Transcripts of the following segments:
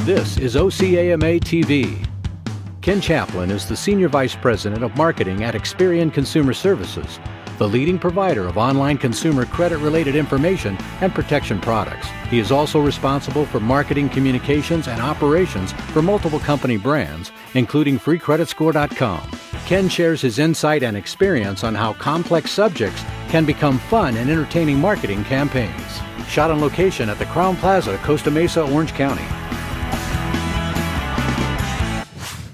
This is OC AMAtv. Ken Chaplin is the Senior Vice President of Marketing at Experian Consumer Services, the leading provider of online consumer credit-related information and protection products. He is also responsible for marketing communications and operations for multiple company brands, including FreeCreditScore.com. Ken shares his insight and experience on how complex subjects can become fun and entertaining marketing campaigns. Shot on location at the Crowne Plaza, Costa Mesa, Orange County.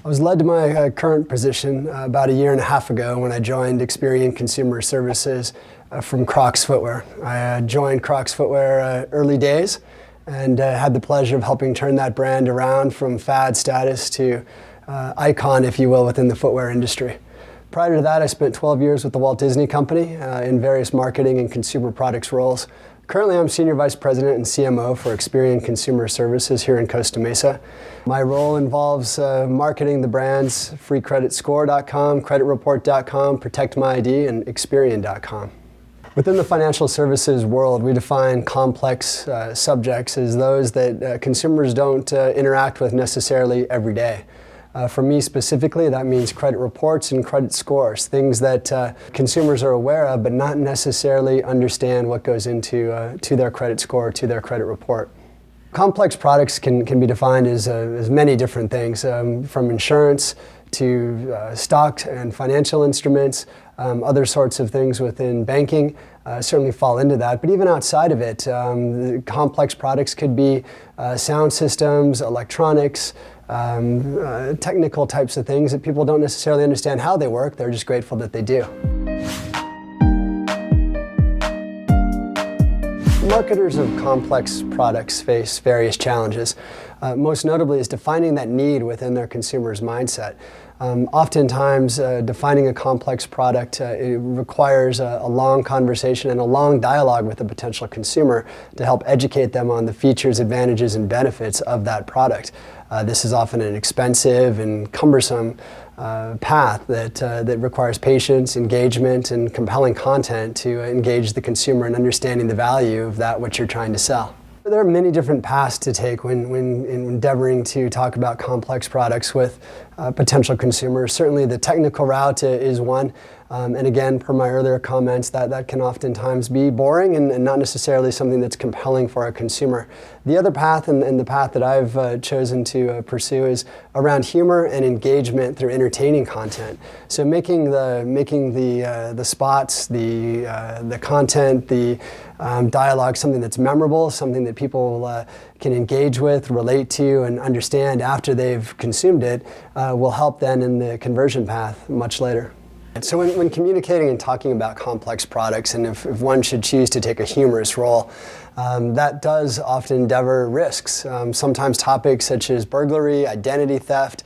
I was led to my current position about a year and a half ago when I joined Experian Consumer Services from Crocs Footwear. I joined Crocs Footwear early days and had the pleasure of helping turn that brand around from fad status to icon, if you will, within the footwear industry. Prior to that, I spent 12 years with the Walt Disney Company in various marketing and consumer products roles. Currently, I'm Senior Vice President and CMO for Experian Consumer Services here in Costa Mesa. My role involves marketing the brands FreeCreditScore.com, CreditReport.com, ProtectMyID, and Experian.com. Within the financial services world, we define complex subjects as those that consumers don't interact with necessarily every day. For me specifically, that means credit reports and credit scores, things that consumers are aware of but not necessarily understand what goes into to their credit score, to their credit report. Complex products can be defined as many different things, from insurance to stocks and financial instruments, other sorts of things within banking certainly fall into that. But even outside of it, complex products could be sound systems, electronics, technical types of things that people don't necessarily understand how they work. They're just grateful that they do. Marketers of complex products face various challenges. Most notably is defining that need within their consumer's mindset. Oftentimes, defining a complex product it requires a long conversation and a long dialogue with a potential consumer to help educate them on the features, advantages, and benefits of that product. This is often an expensive and cumbersome path that requires patience, engagement, and compelling content to engage the consumer in understanding the value of that which you're trying to sell. There are many different paths to take when endeavoring to talk about complex products with potential consumers. Certainly the technical route is one, and again, per my earlier comments, that can oftentimes be boring and not necessarily something that's compelling for a consumer. The other path, and the path that I've chosen to pursue, is around humor and engagement through entertaining content. So making the spots, the content, the dialogue, something that's memorable, something that people can engage with, relate to, and understand after they've consumed it, will help then in the conversion path much later. So when communicating and talking about complex products, and if one should choose to take a humorous role, that does often endeavor risks. Sometimes topics such as burglary, identity theft,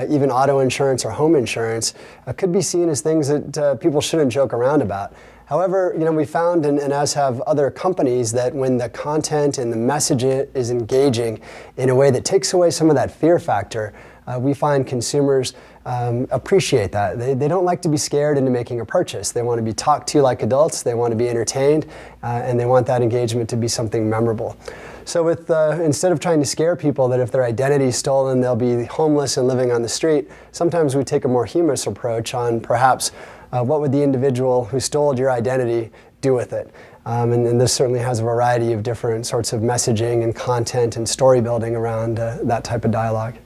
even auto insurance or home insurance could be seen as things that people shouldn't joke around about. However, we found, and as have other companies, that when the content and the message is engaging in a way that takes away some of that fear factor, we find consumers appreciate that. They don't like to be scared into making a purchase. They want to be talked to like adults, they want to be entertained, and they want that engagement to be something memorable. So instead of trying to scare people that if their identity is stolen, they'll be homeless and living on the street, sometimes we take a more humorous approach on perhaps what would the individual who stole your identity do with it. And this certainly has a variety of different sorts of messaging and content and story building around that type of dialogue.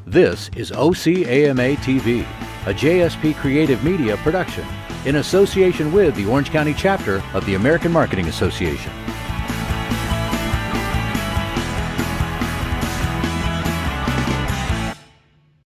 This is OC AMAtv, a JSP Creative media production in association with the Orange County chapter of the American Marketing Association.